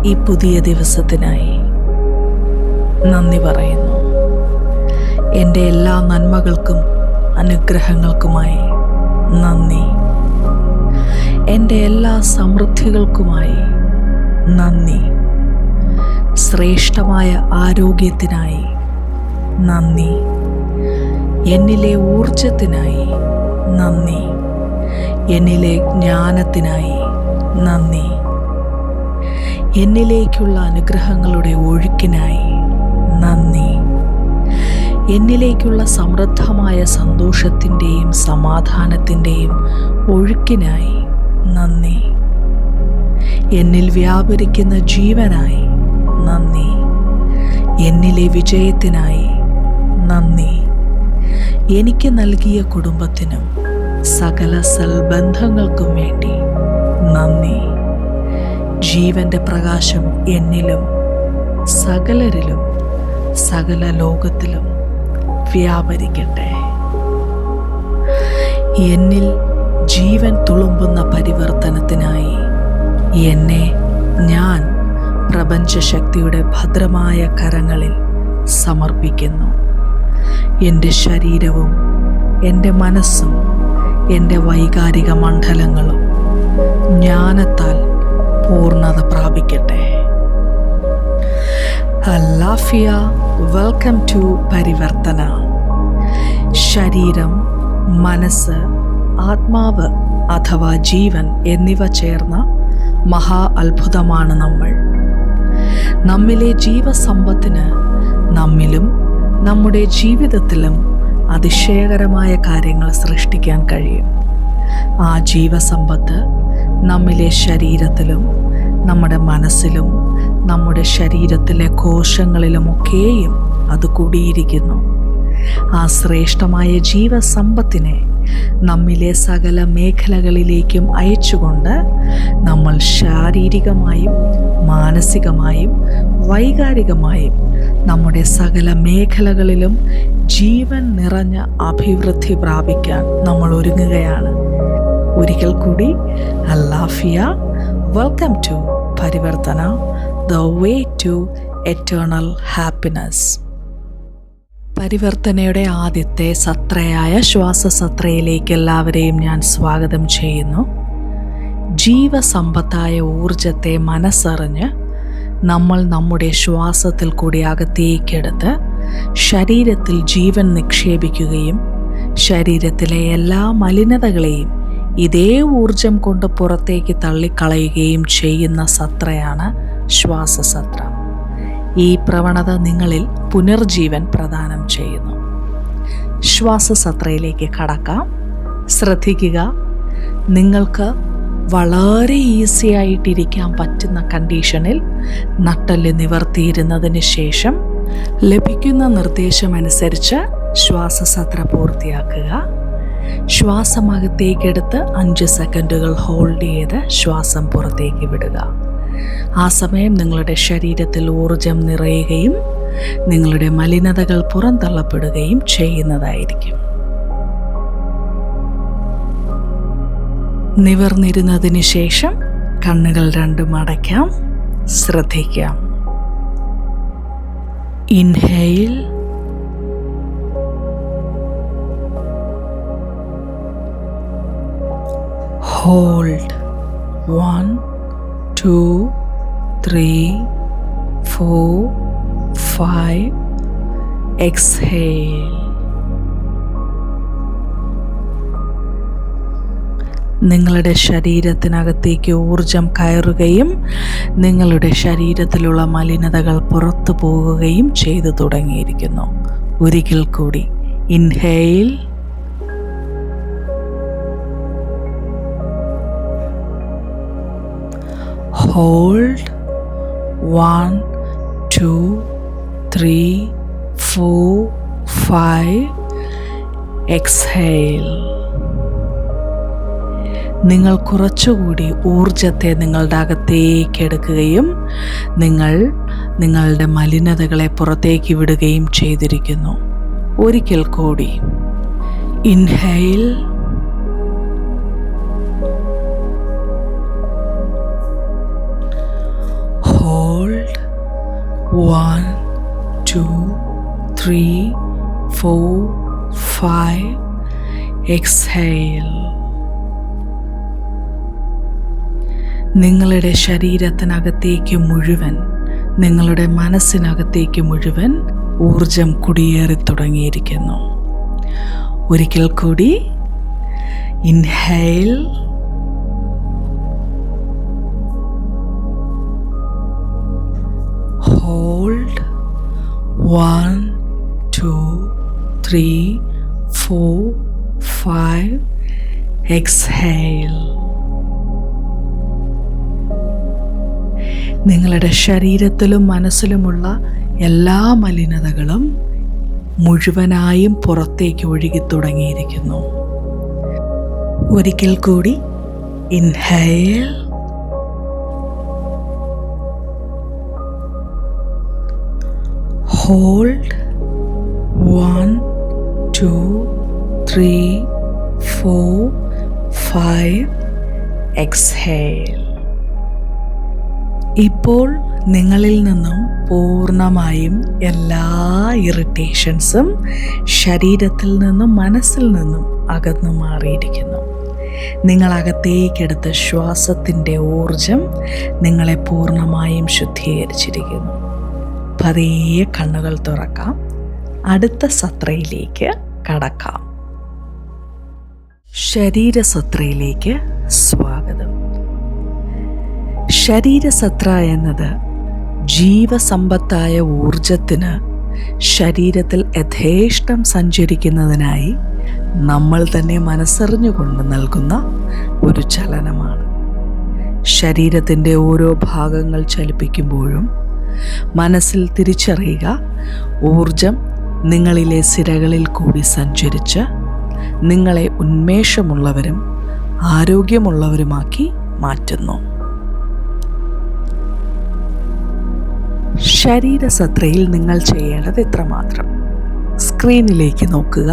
ഈ പുതിയ ദിവസത്തിനായി നന്ദി പറയുന്നു. എൻ്റെ എല്ലാ നന്മകൾക്കും അനുഗ്രഹങ്ങൾക്കുമായി നന്ദി. എൻ്റെ എല്ലാ സമൃദ്ധികൾക്കുമായി നന്ദി. ശ്രേഷ്ഠമായ ആരോഗ്യത്തിനായി നന്ദി. എന്നിലെ ഊർജത്തിനായി നന്ദി. എന്നിലെ ജ്ഞാനത്തിനായി നന്ദി. എന്നിലേക്കുള്ള അനുഗ്രഹങ്ങളുടെ ഒഴുക്കിനായി നന്ദി. എന്നിലേക്കുള്ള സമൃദ്ധമായ സന്തോഷത്തിൻ്റെയും സമാധാനത്തിൻ്റെയും ഒഴുക്കിനായി നന്ദി. എന്നിൽ വ്യാപരിക്കുന്ന ജീവനായി നന്ദി. എന്നിലെ വിജയത്തിനായി നന്ദി. എനിക്ക് നൽകിയ കുടുംബത്തിനും സകല സൽബന്ധങ്ങൾക്കും വേണ്ടി നന്ദി. ജീവന്റെ പ്രകാശം എന്നിലും സകലരിലും സകല ലോകത്തിലും വ്യാപരിക്കട്ടെ. എന്നിൽ ജീവൻ തുളുമ്പുന്ന പരിവർത്തനത്തിനായി എന്നെ ഞാൻ പ്രപഞ്ചശക്തിയുടെ ഭദ്രമായ കരങ്ങളിൽ സമർപ്പിക്കുന്നു. എൻ്റെ ശരീരവും എൻ്റെ മനസ്സും എൻ്റെ വൈകാരിക മണ്ഡലങ്ങളും ജ്ഞാനത്താൽ പൂർണ്ണത പ്രാപിക്കട്ടെ. അല്ലാഫിയ. വെൽക്കം ടു പരിവർത്തന. ശരീരം, മനസ്സ്, ആത്മാവ് അഥവാ ജീവൻ എന്നിവ ചേർന്ന മഹാ അത്ഭുതമാണ് നമ്മൾ. നമ്മിലെ ജീവസമ്പത്തിന് നമ്മിലും നമ്മുടെ ജീവിതത്തിലും അതിശയകരമായ കാര്യങ്ങൾ സൃഷ്ടിക്കാൻ കഴിയും. ആ ജീവസമ്പത്ത് നമ്മിലെ ശരീരത്തിലും നമ്മുടെ മനസ്സിലും നമ്മുടെ ശരീരത്തിലെ കോശങ്ങളിലുമൊക്കെയും അത് കൂടിയിരിക്കുന്നു. ആ ശ്രേഷ്ഠമായ ജീവസമ്പത്തിനെ നമ്മിലെ സകല മേഖലകളിലേക്കും അയച്ചുകൊണ്ട് നമ്മൾ ശാരീരികമായും മാനസികമായും വൈകാരികമായും നമ്മുടെ സകല മേഖലകളിലും ജീവൻ നിറഞ്ഞ അഭിവൃദ്ധി പ്രാപിക്കാൻ നമ്മൾ ഒരുങ്ങുകയാണ്. ഒരിക്കൽ കൂടി അല്ലാഫിയ. Welcome to Parivartana, the way to eternal happiness. പരിവർത്തനയുടെ ആദ്യത്തെ സത്രയായ ശ്വാസസത്രയിലേക്ക് എല്ലാവരെയും ഞാൻ സ്വാഗതം ചെയ്യുന്നു. ജീവസമ്പത്തായ ഊർജത്തെ മനസ്സറിഞ്ഞ് നമ്മൾ നമ്മുടെ ശ്വാസത്തിൽ കൂടി അകത്തേക്കെടുത്ത് ശരീരത്തിൽ ജീവൻ നിക്ഷേപിക്കുകയും ശരീരത്തിലെ എല്ലാ മലിനതകളെയും ഇതേ ഊർജം കൊണ്ട് പുറത്തേക്ക് തള്ളിക്കളയുകയും ചെയ്യുന്ന സത്രയാണ് ശ്വാസസത്ര. ഈ പ്രവണത നിങ്ങളിൽ പുനർജീവൻ പ്രദാനം ചെയ്യുന്നു. ശ്വാസസത്രയിലേക്ക് കടക്കാം. ശ്രദ്ധിക്കുക, നിങ്ങൾക്ക് വളരെ ഈസി ആയിട്ടിരിക്കാൻ പറ്റുന്ന കണ്ടീഷനിൽ നട്ടെല്ല് നിവർത്തിയിരുന്നതിന് ശേഷം ലഭിക്കുന്ന നിർദ്ദേശമനുസരിച്ച് ശ്വാസസത്ര പൂർത്തിയാക്കുക. ശ്വാസമകത്തേക്കെടുത്ത് 5 സെക്കൻഡുകൾ ഹോൾഡ് ചെയ്ത് ശ്വാസം പുറത്തേക്ക് വിടുക. ആ സമയം നിങ്ങളുടെ ശരീരത്തിൽ ഊർജം നിറയുകയും നിങ്ങളുടെ മലിനതകൾ പുറന്തള്ളപ്പെടുകയും ചെയ്യുന്നതായിരിക്കും. നിവർന്നിരുന്നതിന് ശേഷം കണ്ണുകൾ രണ്ടും അടയ്ക്കാം. ശ്രദ്ധിക്കാം. Inhale, hold 1 2 3 4 5. exhale. നിങ്ങളുടെ ശരീരത്തിനകത്തേക്ക് ഊർജം കയറുകയും നിങ്ങളുടെ ശരീരത്തിലുള്ള മലിനതകൾ പുറത്തു പോകുകയും ചെയ്തു തുടങ്ങിയിരിക്കുന്നു. ഒരിക്കൽ കൂടി ഇൻഹെയിൽ, hold 1 2 3 4 5. exhale. നിങ്ങൾ കുറച്ചുകൂടി ഊർജത്തെ നിങ്ങളുടെ അകത്തേക്ക് എടുക്കുകയും നിങ്ങളുടെ മലിനതകളെ പുറത്തേക്ക് വിടുകയും ചെയ്തിരിക്കുന്നു. ഒരിക്കൽ കൂടി ഇൻഹെയിൽ, hold 1, 2, 3, 4, 5. Exhale. നിങ്ങളുടെ ശരീരത്തിനകത്തേക്ക് മുഴുവൻ, നിങ്ങളുടെ മനസ്സിനകത്തേക്ക് മുഴുവൻ ഊർജം കുടിയേറി തുടങ്ങിയിരിക്കുന്നു. ഒരിക്കൽ കൂടി ഇൻഹെയിൽ, ഹോൾഡ്, 1, 2, 3, 4, 5. എക്സ്ഹെയിൽ. നിങ്ങളുടെ ശരീരത്തിലും മനസ്സിലുമുള്ള എല്ലാ മലിനതകളും മുഴുവനായും പുറത്തേക്ക് ഒഴുകി തുടങ്ങിയിരിക്കുന്നു. ഒരിക്കൽ കൂടി ഇൻഹെയിൽ, ഹോൾഡ്, 1, 2, 3, 4, 5. എക്സ്ഹെയിൽ. ഇപ്പോൾ നിങ്ങളിൽ നിന്നും പൂർണ്ണമായും എല്ലാ ഇറിറ്റേഷൻസും ശരീരത്തിൽ നിന്നും മനസ്സിൽ നിന്നും അകന്നു മാറിയിരിക്കുന്നു. നിങ്ങളകത്തേക്കെടുത്ത ശ്വാസത്തിൻ്റെ ഊർജം നിങ്ങളെ പൂർണ്ണമായും ശുദ്ധീകരിച്ചിരിക്കുന്നു. പതിയെ കണ്ണുകൾ തുറക്കാം. അടുത്ത സത്രയിലേക്ക് കടക്കാം. ശരീരസത്രയിലേക്ക് സ്വാഗതം. ശരീരസത്ര എന്നത് ജീവസമ്പത്തായ ഊർജത്തിന് ശരീരത്തിൽ യഥേഷ്ടം സഞ്ചരിക്കുന്നതിനായി നമ്മൾ തന്നെ മനസ്സറിഞ്ഞുകൊണ്ട് നൽകുന്ന ഒരു ചലനമാണ്. ശരീരത്തിൻ്റെ ഓരോ ഭാഗങ്ങൾ ചലിപ്പിക്കുമ്പോഴും മനസ്സിൽ തിരിച്ചറിയുക, ഊർജം നിങ്ങളിലെ സിരകളിൽ കൂടി സഞ്ചരിച്ച് നിങ്ങളെ ഉന്മേഷമുള്ളവരും ആരോഗ്യമുള്ളവരുമാക്കി മാറ്റുന്നു. ശരീരസത്രയിൽ നിങ്ങൾ ചെയ്യേണ്ടത് ഇത്രമാത്രം. സ്ക്രീനിലേക്ക് നോക്കുക.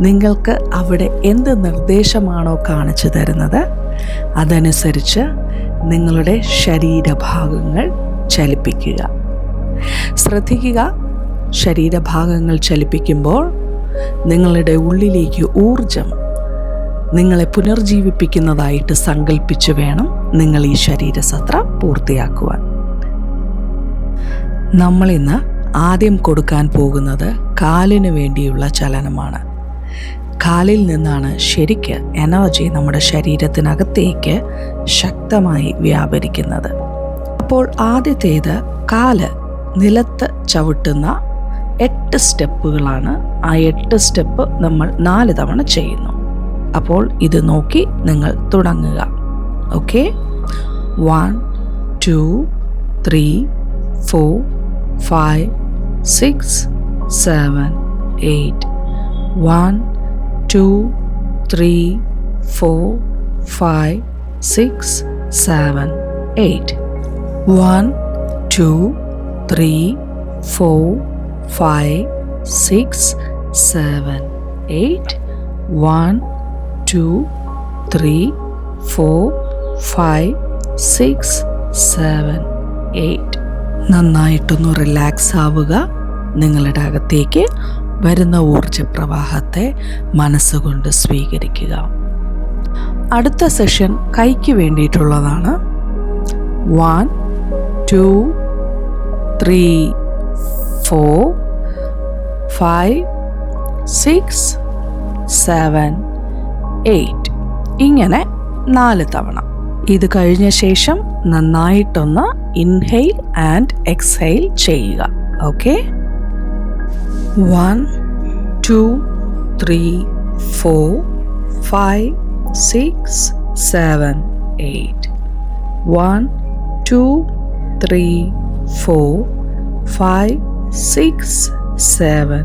നിങ്ങൾക്ക് അവിടെ എന്ത് നിർദ്ദേശമാണോ കാണിച്ചു തരുന്നത് അതനുസരിച്ച് നിങ്ങളുടെ ശരീരഭാഗങ്ങൾ ചലിപ്പിക്കുക. ശ്രദ്ധിക്കുക, ശരീരഭാഗങ്ങൾ ചലിപ്പിക്കുമ്പോൾ നിങ്ങളുടെ ഉള്ളിലേക്ക് ഊർജം നിങ്ങളെ പുനർജീവിപ്പിക്കുന്നതായിട്ട് സങ്കല്പിച്ച് വേണം നിങ്ങൾ ഈ ശരീരസത്ര പൂർത്തിയാക്കുവാൻ. നമ്മളിന്ന് ആദ്യം കൊടുക്കാൻ പോകുന്നത് കാലിന് വേണ്ടിയുള്ള ചലനമാണ്. കാലിൽ നിന്നാണ് ശരിക്ക് എനർജി നമ്മുടെ ശരീരത്തിനകത്തേക്ക് ശക്തമായി വ്യാപരിക്കുന്നത്. അപ്പോൾ ആദ്യത്തേത് കാല് നിലത്ത് ചവിട്ടുന്ന 8 സ്റ്റെപ്പുകളാണ്. ആ 8 സ്റ്റെപ്പ് നമ്മൾ 4 തവണ ചെയ്യുന്നു. അപ്പോൾ ഇത് നോക്കി നിങ്ങൾ തുടങ്ങുക. ഓക്കെ, 1, 2, 3, 4, 5, 6, 7, 8. 1, 2, 3, 4, 5, 6, 7, 8. 1, 2, 3, 4, 5, 6, 7, 8. 1, 2, 3, 4, 5, 6, 7, 8. നന്നായിട്ടൊന്ന് റിലാക്സ് ആവുക. നിങ്ങളുടെ അകത്തേക്ക് വരുന്ന ഊർജപ്രവാഹത്തെ മനസ്സുകൊണ്ട് സ്വീകരിക്കുക. അടുത്ത സെഷൻ കൈക്ക് വേണ്ടിയിട്ടുള്ളതാണ്. 1, 2, 3, 4, 5, 6, 7, 8. ഇങ്ങനെ 4 തവണ. ഇത് കഴിഞ്ഞ ശേഷം നന്നായിട്ടൊന്ന് ഇൻഹെയിൽ ആൻഡ് എക്സ്ഹെയിൽ ചെയ്യുക. Okay, 1, 2, 3, 4, 5, 6, 7, 8. 1, 2, 3, 4, 5, 6, 7,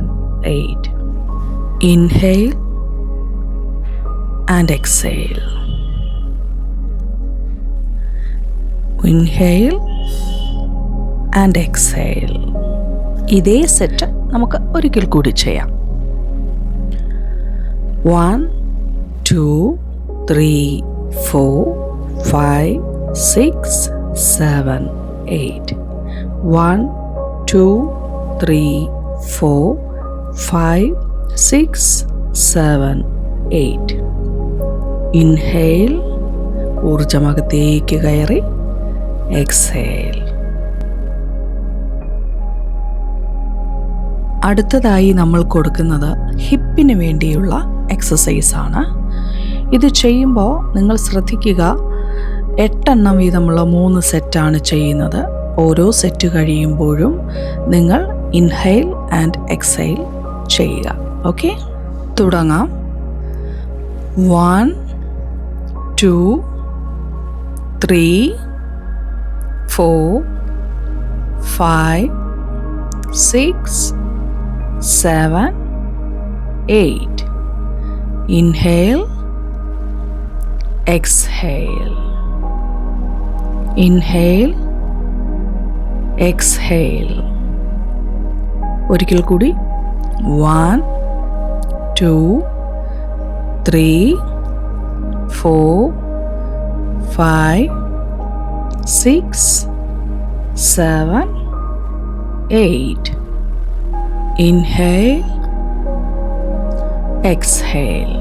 8. Inhale and exhale. Inhale and exhale. ഇതേ സെറ്റ് നമുക്ക് ഒരിക്കൽ കൂടി ചെയ്യാം. 1, 2, 3, 4, 5, 6, 7, 8. 1, 2, 3, 4, 5, 6, 7, 8. ഇൻഹെയിൽ, ഊർജ്ജമകത്തേക്ക് കയറി. എക്സേൽ. അടുത്തതായി നമ്മൾ കൊടുക്കുന്നത് ഹിപ്പിന് വേണ്ടിയുള്ള എക്സസൈസാണ്. ഇത് ചെയ്യുമ്പോൾ നിങ്ങൾ ശ്രദ്ധിക്കുക, 8 എണ്ണം വീതമുള്ള 3 സെറ്റാണ് ചെയ്യുന്നത്. ഓരോ സെറ്റ് കഴിയുമ്പോഴും നിങ്ങൾ ഇൻഹെയിൽ ആൻഡ് എക്സെയിൽ ചെയ്യുക. ഓക്കെ, തുടങ്ങാം. 1, 2, 3, 4, 5, 6, 7, 8. Inhale, exhale. Inhale, exhale. ഒരിക്കൽ കൂടി. 1, 2, 3, 4, 5, 6, 7, 8. Inhale, exhale.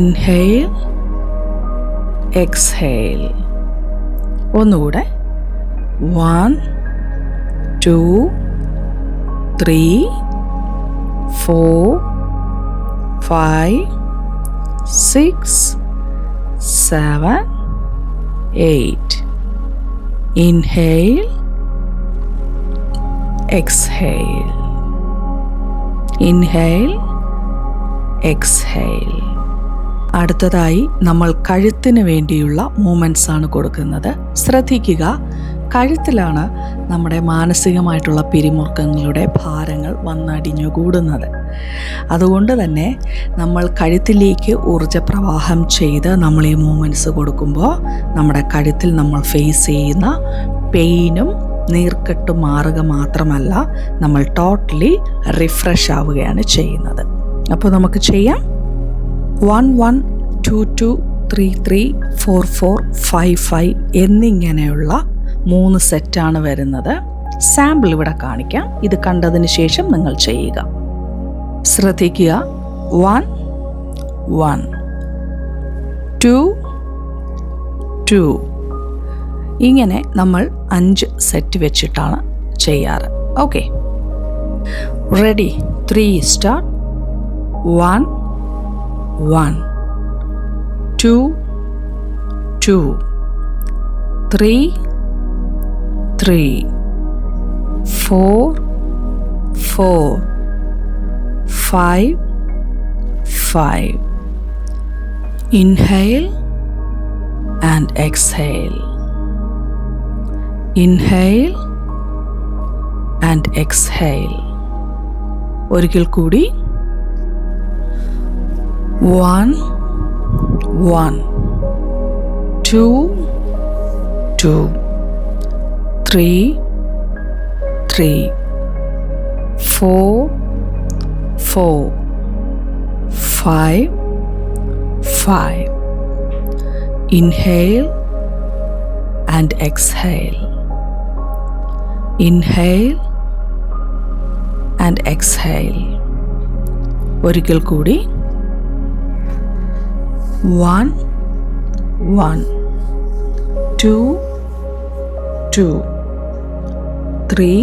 Inhale, exhale. ഒന്നുകൂടെ. 1, 2, 3, 4, 5, 6, 7, 8. Inhale, exhale. Inhale, exhale. അടുത്തതായി നമ്മൾ കഴുത്തിന് വേണ്ടിയുള്ള മൂവ്മെൻറ്റ്സ് ആണ് കൊടുക്കുന്നത്. ശ്രദ്ധിക്കുക, കഴുത്തിലാണ് നമ്മുടെ മാനസികമായിട്ടുള്ള പിരിമുറുക്കങ്ങളുടെ ഭാരങ്ങൾ വന്നടിഞ്ഞുകൂടുന്നത്. അതുകൊണ്ട് തന്നെ നമ്മൾ കഴുത്തിലേക്ക് ഊർജ്ജപ്രവാഹം ചെയ്ത് നമ്മൾ ഈ മൂവ്മെൻറ്റ്സ് കൊടുക്കുമ്പോൾ നമ്മുടെ കഴുത്തിൽ നമ്മൾ ഫേസ് ചെയ്യുന്ന പെയിനും നീർക്കെട്ട് മാറുക മാത്രമല്ല, നമ്മൾ ടോട്ടലി റിഫ്രഷ് ആവുകയാണ് ചെയ്യുന്നത്. അപ്പോൾ നമുക്ക് ചെയ്യാം. 1, 1, 2, 2, 3, 3, 4, 4, 5, 5 എന്നിങ്ങനെയുള്ള 3 സെറ്റാണ് വരുന്നത്. സാമ്പിൾ ഇവിടെ കാണിക്കാം. ഇത് കണ്ടതിന് ശേഷം നിങ്ങൾ ചെയ്യുക. ശ്രദ്ധിക്കുക. 1, 1, 2, 2. ഇങ്ങനെ നമ്മൾ 5 സെറ്റ് വെച്ചിട്ടാണ് ചെയ്യാറ്. Okay, ready? 3 start. 1, 1, 2, 2, 3, 3, 4, 4, 5, 5. Inhale and exhale. Inhale and exhale. ഒരിക്കൽ കൂടി. 1, 1, 2, 2, 3, 3, 4, 4, 5, 5. Inhale and exhale. Inhale and exhale. ഒരിക്കൽ കൂടി. 1, 1, 2, 2, 3,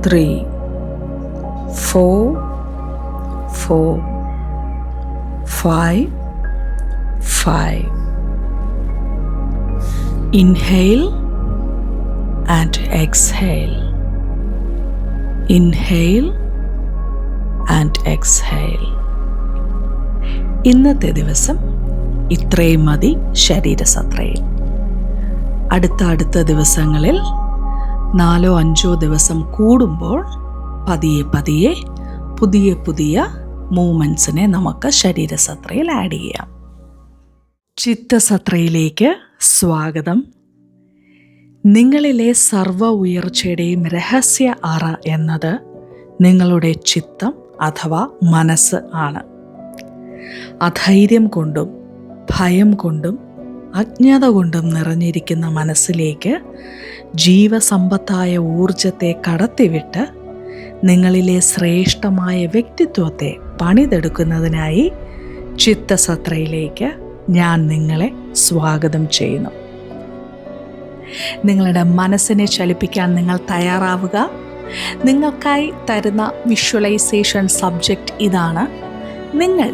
3, 4, 4, 5, 5. Inhale and exhale. Inhale and exhale. ഇന്നത്തെ ദിവസം ഇത്രയും മതി ശരീരസത്രയിൽ. അടുത്ത ദിവസങ്ങളിൽ 4 5 ദിവസം കൂടുമ്പോൾ പതിയെ പതിയെ പുതിയ മൂവ്മെൻറ്റ്സിനെ നമുക്ക് ശരീരസത്രയിൽ ആഡ് ചെയ്യാം. ചിത്തസത്രയിലേക്ക് സ്വാഗതം. നിങ്ങളിലെ സർവ്വ ഉയർച്ചയുടെയും രഹസ്യ അറ എന്നത് നിങ്ങളുടെ ചിത്തം അഥവാ മനസ്സ് ആണ്. അധൈര്യം കൊണ്ടും ഭയം കൊണ്ടും അജ്ഞത കൊണ്ടും നിറഞ്ഞിരിക്കുന്ന മനസ്സിലേക്ക് ജീവസമ്പത്തായ ഊർജത്തെ കടത്തിവിട്ട് നിങ്ങളിലെ ശ്രേഷ്ഠമായ വ്യക്തിത്വത്തെ പണിതെടുക്കുന്നതിനായി ചിത്തസത്രയിലേക്ക് ഞാൻ നിങ്ങളെ സ്വാഗതം ചെയ്യുന്നു. നിങ്ങളുടെ മനസ്സിനെ ചലിപ്പിക്കാൻ നിങ്ങൾ തയ്യാറാവുക. നിങ്ങൾക്കായി തരുന്ന വിഷ്വലൈസേഷൻ സബ്ജക്റ്റ് ഇതാണ്. നിങ്ങൾ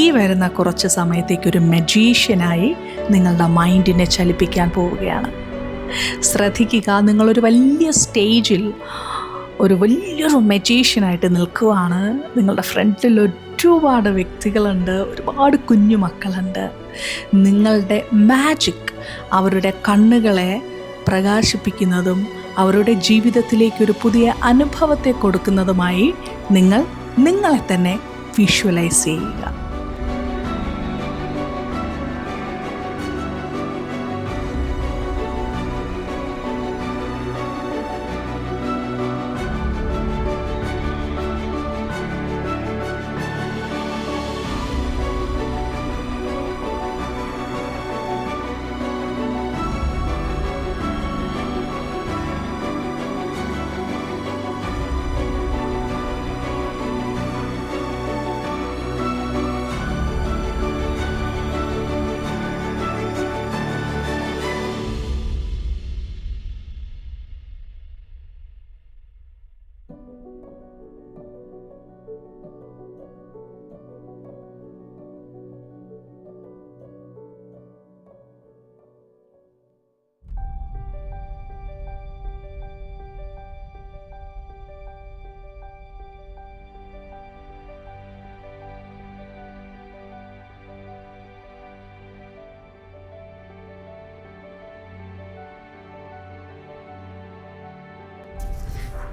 ഈ വരുന്ന കുറച്ച് സമയത്തേക്ക് ഒരു മജീഷ്യനായി നിങ്ങളുടെ മൈൻഡിനെ ചലിപ്പിക്കാൻ പോവുകയാണ്. ശ്രദ്ധിക്കുക, നിങ്ങളൊരു വലിയ സ്റ്റേജിൽ വലിയൊരു മജീഷ്യനായിട്ട് നിൽക്കുകയാണ്. നിങ്ങളുടെ ഫ്രണ്ടിൽ ഒരുപാട് വ്യക്തികളുണ്ട്, ഒരുപാട് കുഞ്ഞു മക്കളുണ്ട്. നിങ്ങളുടെ മാജിക് അവരുടെ കണ്ണുകളെ പ്രകാശിപ്പിക്കുന്നതും അവരുടെ ജീവിതത്തിലേക്ക് ഒരു പുതിയ അനുഭവത്തെ കൊടുക്കുന്നതുമായി നിങ്ങൾ നിങ്ങളെ തന്നെ വിഷ്വലൈസ് ചെയ്യുക.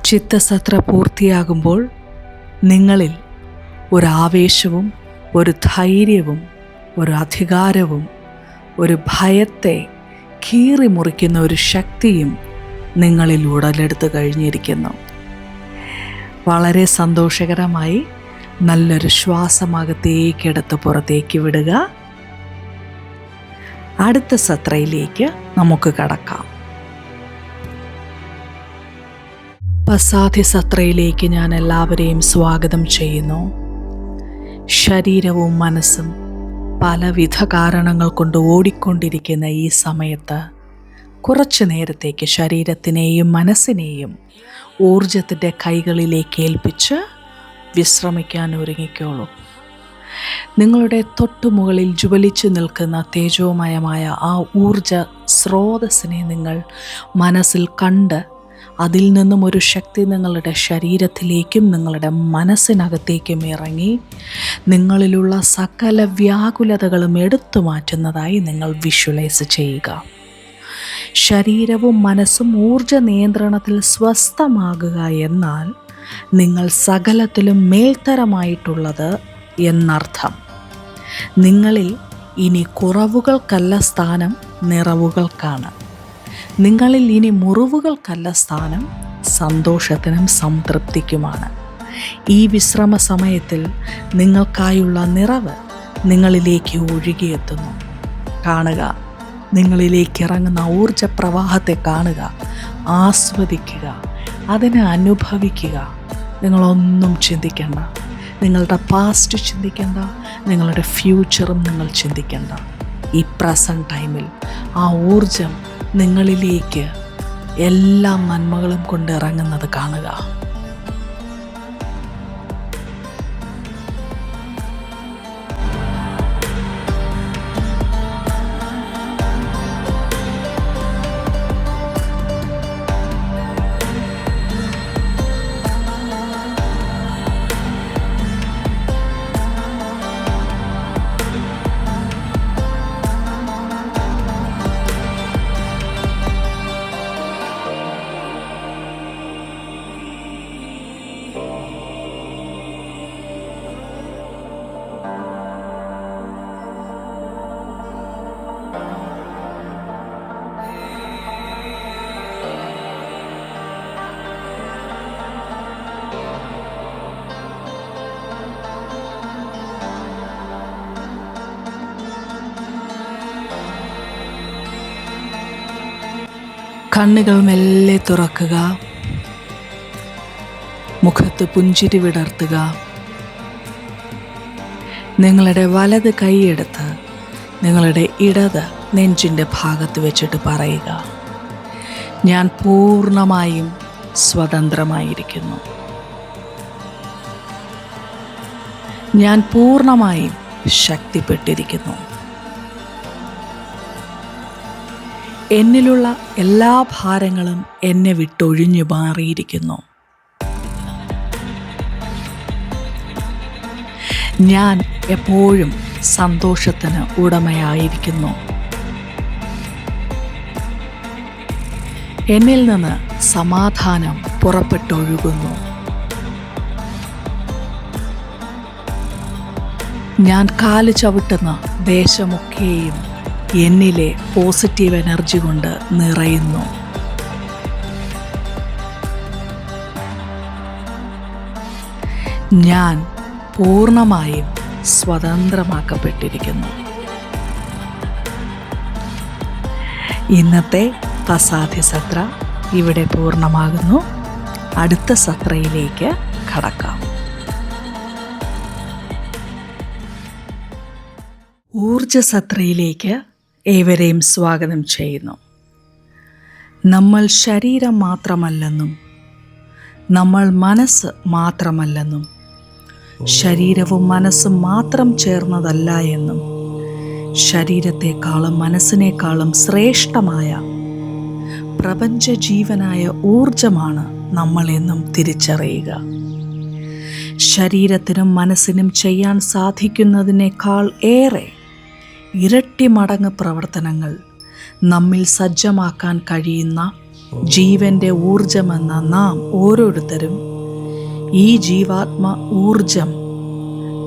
ചിത്തസത്ര പൂർത്തിയാകുമ്പോൾ നിങ്ങളിൽ ഒരാവേശവും ഒരു ധൈര്യവും ഒരു അധികാരവും ഒരു ഭയത്തെ കീറി മുറിക്കുന്ന ഒരു ശക്തിയും നിങ്ങളിൽ ഉടലെടുത്ത് കഴിഞ്ഞിരിക്കുന്നു. വളരെ സന്തോഷകരമായി നല്ലൊരു ശ്വാസമകത്തേക്കെടുത്ത് പുറത്തേക്ക് വിടുക. അടുത്ത സത്രയിലേക്ക് നമുക്ക് കടക്കാം. അസാധ്യ സത്രയിലേക്ക് ഞാൻ എല്ലാവരെയും സ്വാഗതം ചെയ്യുന്നു. ശരീരവും മനസ്സും പലവിധ കാരണങ്ങൾ കൊണ്ട് ഓടിക്കൊണ്ടിരിക്കുന്ന ഈ സമയത്ത് കുറച്ചു നേരത്തേക്ക് ശരീരത്തിനെയും മനസ്സിനെയും ഊർജത്തിൻ്റെ കൈകളിലേക്ക് ഏൽപ്പിച്ച് വിശ്രമിക്കാൻ ഒരുങ്ങിക്കോളൂ. നിങ്ങളുടെ തൊട്ടുമുകളിൽ ജ്വലിച്ചു നിൽക്കുന്ന തേജോമയമായ ആ ഊർജ സ്രോതസ്സിനെ നിങ്ങൾ മനസ്സിൽ കണ്ട് അതിൽ നിന്നും ഒരു ശക്തി നിങ്ങളുടെ ശരീരത്തിലേക്കും നിങ്ങളുടെ മനസ്സിനകത്തേക്കും ഇറങ്ങി നിങ്ങളിലുള്ള സകല വ്യാകുലതകളും എടുത്തു മാറ്റുന്നതായി നിങ്ങൾ വിഷ്വലൈസ് ചെയ്യുക. ശരീരവും മനസ്സും ഊർജ നിയന്ത്രണത്തിൽ സ്വസ്ഥമാകുക എന്നാൽ നിങ്ങൾ സകലത്തിലും മേൽത്തരമായിട്ടുള്ളത് എന്നർത്ഥം. നിങ്ങളിൽ ഇനി കുറവുകൾക്കല്ല സ്ഥാനം, നിറവുകൾക്കാണ്. നിങ്ങളിൽ ഇനി മുറിവുകൾക്കല്ല സ്ഥാനം, സന്തോഷത്തിനും സംതൃപ്തിക്കുമാണ്. ഈ വിശ്രമ സമയത്തിൽ നിങ്ങൾക്കായുള്ള നിറവ് നിങ്ങളിലേക്ക് ഒഴുകിയെത്തുന്നു. കാണുക, നിങ്ങളിലേക്ക് ഇറങ്ങുന്ന ഊർജപ്രവാഹത്തെ കാണുക, ആസ്വദിക്കുക, അതിനെ അനുഭവിക്കുക. നിങ്ങളൊന്നും ചിന്തിക്കേണ്ട, നിങ്ങളുടെ പാസ്റ്റ് ചിന്തിക്കേണ്ട, നിങ്ങളുടെ ഫ്യൂച്ചറും നിങ്ങൾ ചിന്തിക്കേണ്ട. ഈ പ്രസൻറ്റ് ടൈമിൽ ആ ഊർജം നിങ്ങളിലേക്ക് എല്ലാ നന്മകളും കൊണ്ട് ഇറങ്ങുന്നത് കാണുക. കണ്ണുകൾ മെല്ലെ തുറക്കുക. മുഖത്ത് പുഞ്ചിരി വിടർത്തുക. നിങ്ങളുടെ വലത് കൈയെടുത്ത് നിങ്ങളുടെ ഇടത് നെഞ്ചിൻ്റെ ഭാഗത്ത് വെച്ചിട്ട് പറയുക, ഞാൻ പൂർണ്ണമായും സ്വതന്ത്രമായിരിക്കുന്നു. ഞാൻ പൂർണ്ണമായും ശക്തിപ്പെട്ടിരിക്കുന്നു. എന്നിലുള്ള എല്ലാ ഭാരങ്ങളും എന്നെ വിട്ടൊഴിഞ്ഞു മാറിയിരിക്കുന്നു. ഞാൻ എപ്പോഴും സന്തോഷത്തിന് ഉടമയായിരിക്കുന്നു. എന്നിൽ നിന്ന് സമാധാനം പുറപ്പെട്ടൊഴുകുന്നു. ഞാൻ കാല് ചവിട്ടുന്ന ദേശമൊക്കെയും എന്നിലെ പോസിറ്റീവ് എനർജി കൊണ്ട് നിറയുന്നു. ഞാൻ പൂർണ്ണമായും സ്വതന്ത്രമാക്കപ്പെട്ടിരിക്കുന്നു. ഇന്നത്തെ അസാധ്യ സത്ര ഇവിടെ പൂർണ്ണമാകുന്നു. അടുത്ത സത്രയിലേക്ക് കടക്കാം. ഊർജ സത്രയിലേക്ക് ഏവരെയും സ്വാഗതം ചെയ്യുന്നു. നമ്മൾ ശരീരം മാത്രമല്ലെന്നും നമ്മൾ മനസ്സ് മാത്രമല്ലെന്നും ശരീരവും മനസ്സും മാത്രം ചേർന്നതല്ല എന്നും ശരീരത്തെക്കാളും മനസ്സിനേക്കാളും ശ്രേഷ്ഠമായ പ്രപഞ്ച ജീവനായ ഊർജമാണ് നമ്മളെന്നും തിരിച്ചറിയുക. ശരീരത്തിനും മനസ്സിനും ചെയ്യാൻ സാധിക്കുന്നതിനേക്കാൾ ഏറെ ഇരട്ടി മടങ്ങ് പ്രവർത്തനങ്ങൾ നമ്മിൽ സജ്ജമാക്കാൻ കഴിയുന്ന ജീവൻ്റെ ഊർജമെന്ന നാം ഓരോരുത്തരും ഈ ജീവാത്മ ഊർജം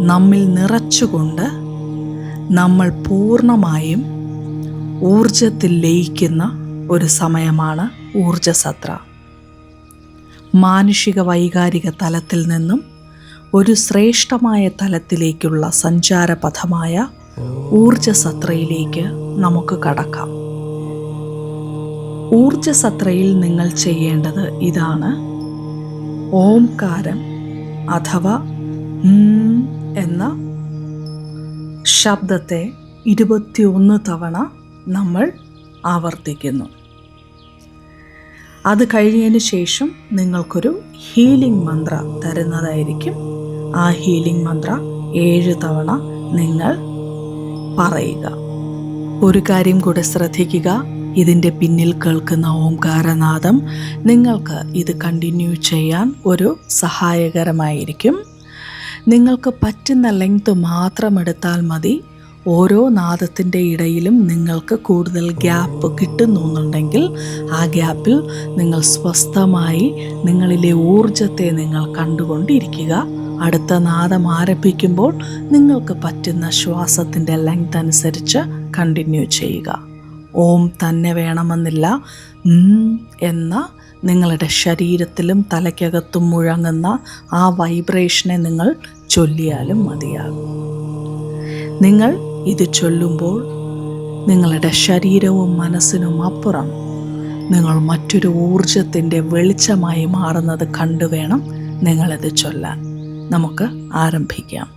നമ്മിൽ നിറച്ചുകൊണ്ട് നമ്മൾ പൂർണ്ണമായും ഊർജത്തിൽ ലയിക്കുന്ന ഒരു സമയമാണ് ഊർജസത്ര. മാനുഷിക വൈകാരിക തലത്തിൽ നിന്നും ഒരു ശ്രേഷ്ഠമായ തലത്തിലേക്കുള്ള സഞ്ചാരപഥമായ ഊർജസത്രയിലേക്ക് നമുക്ക് കടക്കാം. ഊർജസത്രയിൽ നിങ്ങൾ ചെയ്യേണ്ടത് ഇതാണ്. ഓംകാരം അഥവാ എന്ന ശബ്ദത്തെ 21 തവണ നമ്മൾ ആവർത്തിക്കുന്നു. അത് കഴിഞ്ഞതിന് ശേഷം നിങ്ങൾക്കൊരു ഹീലിംഗ് മന്ത്ര തരുന്നതായിരിക്കും. ആ ഹീലിംഗ് മന്ത്ര 7 തവണ നിങ്ങൾ പറയുക. ഒരു കാര്യം കൂടെ ശ്രദ്ധിക്കുക, ഇതിൻ്റെ പിന്നിൽ കേൾക്കുന്ന ഓംകാരനാദം നിങ്ങൾക്ക് ഇത് കണ്ടിന്യൂ ചെയ്യാൻ ഒരു സഹായകരമായിരിക്കും. നിങ്ങൾക്ക് പറ്റുന്ന ലെങ്ത് മാത്രം എടുത്താൽ മതി. ഓരോ നാദത്തിൻ്റെ ഇടയിലും നിങ്ങൾക്ക് കൂടുതൽ ഗ്യാപ്പ് കിട്ടുന്നുണ്ടെങ്കിൽ ആ ഗ്യാപ്പിൽ നിങ്ങൾ സ്വസ്ഥമായി നിങ്ങളിലെ ഊർജത്തെ നിങ്ങൾ കണ്ടുകൊണ്ടിരിക്കുക. അടുത്ത നാദം ആരംഭിക്കുമ്പോൾ നിങ്ങൾക്ക് പറ്റുന്ന ശ്വാസത്തിൻ്റെ ലെങ്ത് അനുസരിച്ച് കണ്ടിന്യൂ ചെയ്യുക. ഓം തന്നെ വേണമെന്നില്ല. എന്ന നിങ്ങളുടെ ശരീരത്തിലും തലയ്ക്കകത്തും മുഴങ്ങുന്ന ആ വൈബ്രേഷനെ നിങ്ങൾ ചൊല്ലിയാലും മതിയാകും. നിങ്ങൾ ഇത് ചൊല്ലുമ്പോൾ നിങ്ങളുടെ ശരീരവും മനസ്സിനും അപ്പുറം നിങ്ങൾ മറ്റൊരു ഊർജത്തിൻ്റെ വെളിച്ചമായി മാറുന്നത് കണ്ടുവേണം നിങ്ങളിത് ചൊല്ലാൻ. നമുക്ക് ആരംഭിക്കാം.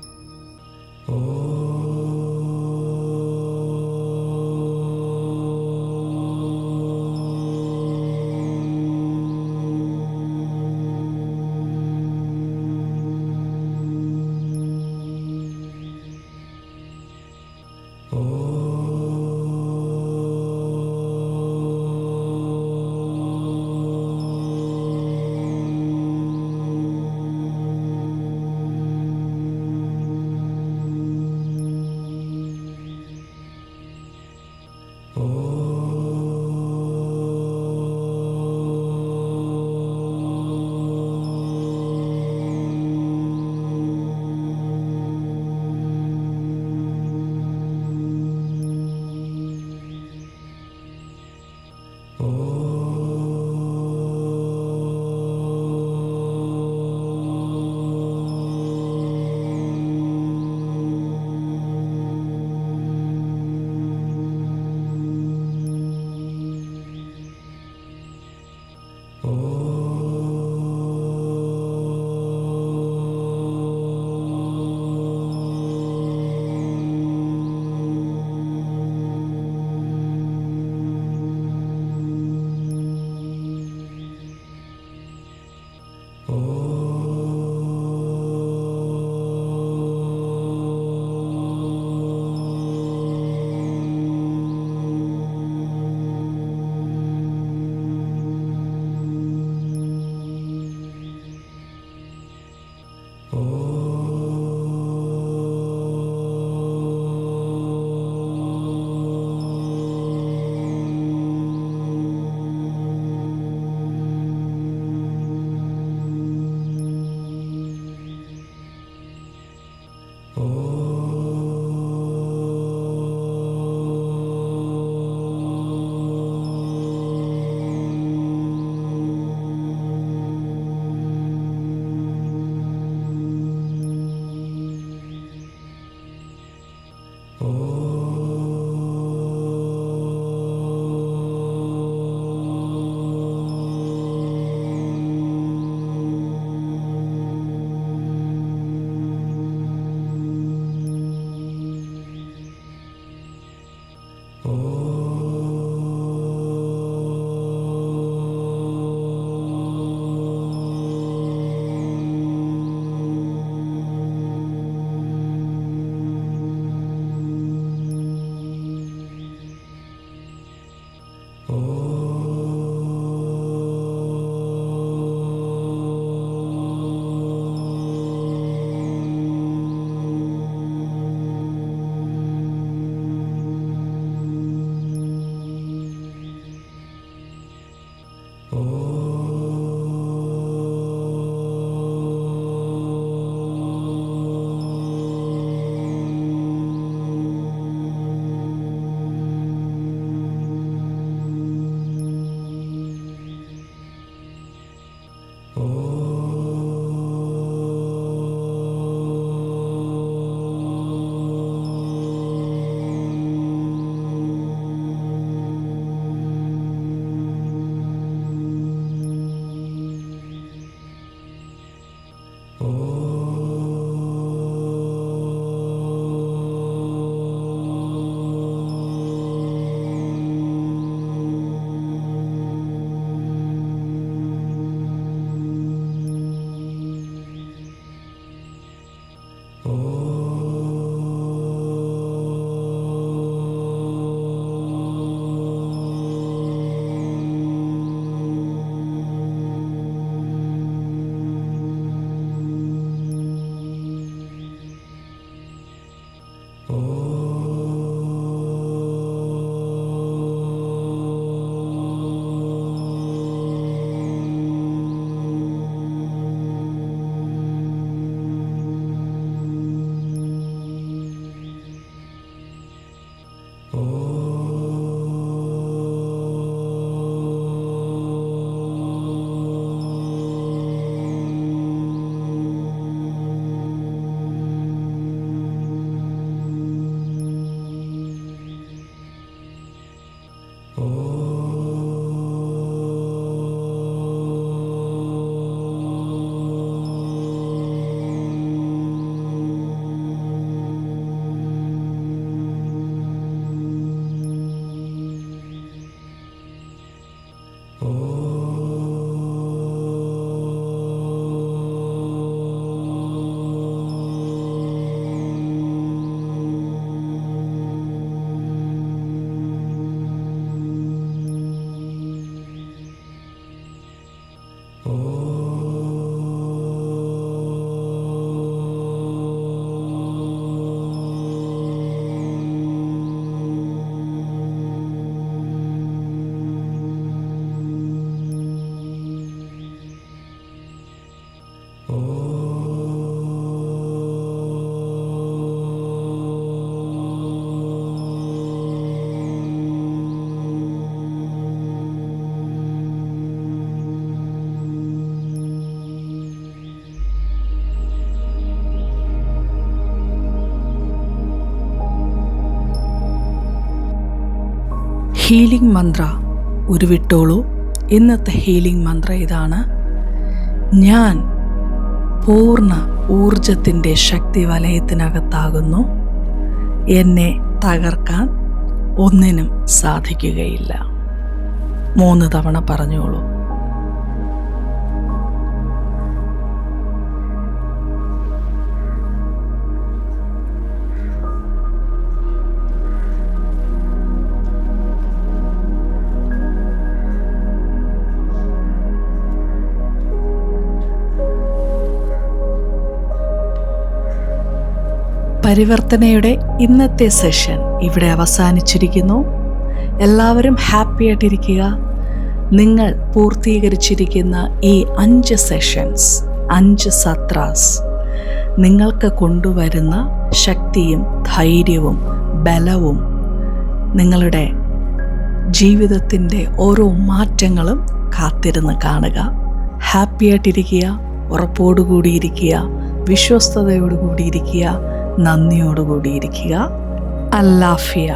ഹീലിംഗ് മന്ത്ര ഉരുവിട്ടോളൂ. ഇന്നത്തെ ഹീലിംഗ് മന്ത്ര ഇതാണ്: ഞാൻ പൂർണ്ണ ഊർജത്തിൻ്റെ ശക്തി വലയത്തിനകത്താകുന്നു. എന്നെ തകർക്കാൻ ഒന്നിനും സാധിക്കുകയില്ല. 3 തവണ പറഞ്ഞോളൂ. പരിവർത്തനയുടെ ഇന്നത്തെ സെഷൻ ഇവിടെ അവസാനിച്ചിരിക്കുന്നു. എല്ലാവരും ഹാപ്പി ആയിട്ടിരിക്കുക. നിങ്ങൾ പൂർത്തീകരിച്ചിരിക്കുന്ന ഈ 5 സെഷൻസ്, 5 സത്രാസ് നിങ്ങൾക്ക് കൊണ്ടുവരുന്ന ശക്തിയും ധൈര്യവും ബലവും നിങ്ങളുടെ ജീവിതത്തിൻ്റെ ഓരോ മാറ്റങ്ങളും കാത്തിരുന്ന് കാണുക. ഹാപ്പി ആയിട്ടിരിക്കുക, ഉറപ്പോടുകൂടിയിരിക്കുക, വിശ്വസ്തയോടുകൂടിയിരിക്കുക, നന്ദിയോടുകൂടിയിരിക്കുക. അല്ലാഫിയ.